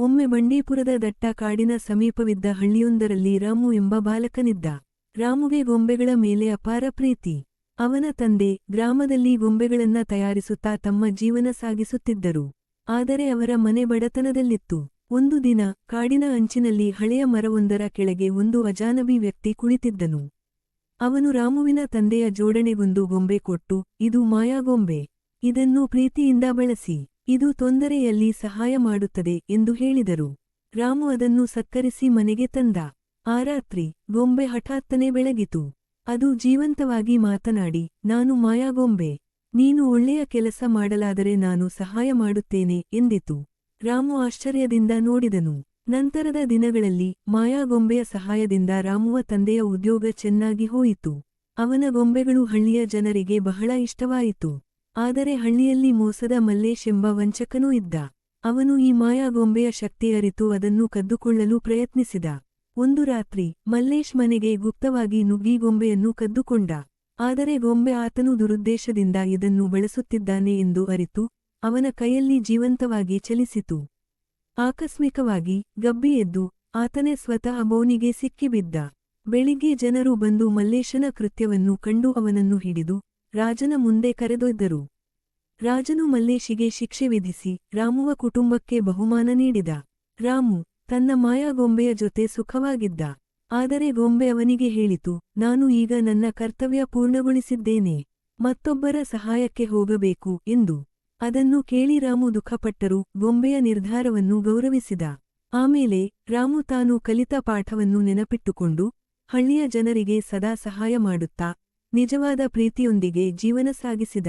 ಒಮ್ಮೆ ಬಂಡೀಪುರದ ದಟ್ಟ ಕಾಡಿನ ಸಮೀಪವಿದ್ದ ಹಳ್ಳಿಯೊಂದರಲ್ಲಿ ರಾಮು ಎಂಬ ಬಾಲಕನಿದ್ದ. ರಾಮುಗೆ ಗೊಂಬೆಗಳ ಮೇಲೆ ಅಪಾರ ಪ್ರೀತಿ. ಅವನ ತಂದೆ ಗ್ರಾಮದಲ್ಲಿ ಗೊಂಬೆಗಳನ್ನ ತಯಾರಿಸುತ್ತಾ ತಮ್ಮ ಜೀವನ ಸಾಗಿಸುತ್ತಿದ್ದರು. ಆದರೆ ಅವರ ಮನೆ ಬಡತನದಲ್ಲಿತ್ತು. ಒಂದು ದಿನ ಕಾಡಿನ ಅಂಚಿನಲ್ಲಿ ಹಳೆಯ ಮರವೊಂದರ ಕೆಳಗೆ ಒಂದು ಅಜಾನಬಿ ವ್ಯಕ್ತಿ ಕುಳಿತಿದ್ದನು. ಅವನು ರಾಮುವಿನ ತಂದೆಯ ಜೋಡಣೆಗೊಂದು ಗೊಂಬೆ ಕೊಟ್ಟು, ಇದು ಮಾಯಾಗೊಂಬೆ. ಇದನ್ನು ಪ್ರೀತಿಯಿಂದ ಬಳಸಿ. ಇದು ತೊಂದರೆಯಲ್ಲಿ ಸಹಾಯ ಮಾಡುತ್ತದೆ ಎಂದು ಹೇಳಿದರು. ರಾಮು ಅದನ್ನು ಸತ್ಕರಿಸಿ ಮನೆಗೆ ತಂದ. ಆ ರಾತ್ರಿ ಗೊಂಬೆ ಹಠಾತ್ತನೆ ಬೆಳಗಿತು. ಅದು ಜೀವಂತವಾಗಿ ಮಾತನಾಡಿ, ನಾನು ಮಾಯಾಗೊಂಬೆ. ನೀನು ಒಳ್ಳೆಯ ಕೆಲಸ ಮಾಡಲಾದರೆ ನಾನು ಸಹಾಯ ಮಾಡುತ್ತೇನೆ ಎಂದಿತು. ರಾಮು ಆಶ್ಚರ್ಯದಿಂದ ನೋಡಿದನು. ನಂತರದ ದಿನಗಳಲ್ಲಿ ಮಾಯಾಗೊಂಬೆಯ ಸಹಾಯದಿಂದ ರಾಮುವ ತಂದೆಯ ಉದ್ಯೋಗ ಚೆನ್ನಾಗಿ ಹೋಯಿತು. ಅವನ ಗೊಂಬೆಗಳು ಹಳ್ಳಿಯ ಜನರಿಗೆ ಬಹಳ ಇಷ್ಟವಾಯಿತು. ಆದರೆ ಹಳ್ಳಿಯಲ್ಲಿ ಮೋಸದ ಮಲ್ಲೇಶ್ ಎಂಬ ವಂಚಕನೂ ಇದ್ದ. ಅವನು ಈ ಮಾಯಾಗೊಂಬೆಯ ಶಕ್ತಿ ಅರಿತು ಅದನ್ನು ಕದ್ದುಕೊಳ್ಳಲು ಪ್ರಯತ್ನಿಸಿದ. ಒಂದು ರಾತ್ರಿ ಮಲ್ಲೇಶ್ ಮನೆಗೆ ಗುಪ್ತವಾಗಿ ನುಗ್ಗಿ ಗೊಂಬೆಯನ್ನು ಕದ್ದುಕೊಂಡ. ಆದರೆ ಗೊಂಬೆ ಆತನು ದುರುದ್ದೇಶದಿಂದ ಇದನ್ನು ಬಳಸುತ್ತಿದ್ದಾನೆ ಎಂದು ಅರಿತು ಅವನ ಕೈಯಲ್ಲಿ ಜೀವಂತವಾಗಿ ಚಲಿಸಿತು. ಆಕಸ್ಮಿಕವಾಗಿ ಗಬ್ಬಿ ಎದ್ದು ಆತನೇ ಸ್ವತಃ ಬೋನಿಗೆ ಸಿಕ್ಕಿಬಿದ್ದ. ಬೆಳಿಗ್ಗೆ ಜನರು ಬಂದು ಮಲ್ಲೇಶನ ಕೃತ್ಯವನ್ನು ಕಂಡು ಅವನನ್ನು ಹಿಡಿದು ರಾಜನ ಮುಂದೆ ಕರೆದೊಯ್ದರು. ರಾಜನು ಮಲ್ಲೇಶಿಗೆ ಶಿಕ್ಷೆ ವಿಧಿಸಿ ರಾಮುವ ಕುಟುಂಬಕ್ಕೆ ಬಹುಮಾನ ನೀಡಿದ. ರಾಮು ತನ್ನ ಮಾಯಾಗೊಂಬೆಯ ಜೊತೆ ಸುಖವಾಗಿದ್ದ. ಆದರೆ ಗೊಂಬೆ ಅವನಿಗೆ ಹೇಳಿತು, ನಾನು ಈಗ ನನ್ನ ಕರ್ತವ್ಯ ಪೂರ್ಣಗೊಳಿಸಿದ್ದೇನೆ. ಮತ್ತೊಬ್ಬರ ಸಹಾಯಕ್ಕೆ ಹೋಗಬೇಕು ಎಂದು. ಅದನ್ನು ಕೇಳಿ ರಾಮು ದುಃಖಪಟ್ಟರೂ ಗೊಂಬೆಯ ನಿರ್ಧಾರವನ್ನು ಗೌರವಿಸಿದ. ಆಮೇಲೆ ರಾಮು ತಾನು ಕಲಿತ ಪಾಠವನ್ನು ನೆನಪಿಟ್ಟುಕೊಂಡು ಹಳ್ಳಿಯ ಜನರಿಗೆ ಸದಾ ಸಹಾಯ ಮಾಡುತ್ತಾ ನಿಜವಾದ ಪ್ರೀತಿಯೊಂದಿಗೆ ಜೀವನ ಸಾಗಿಸಿದ.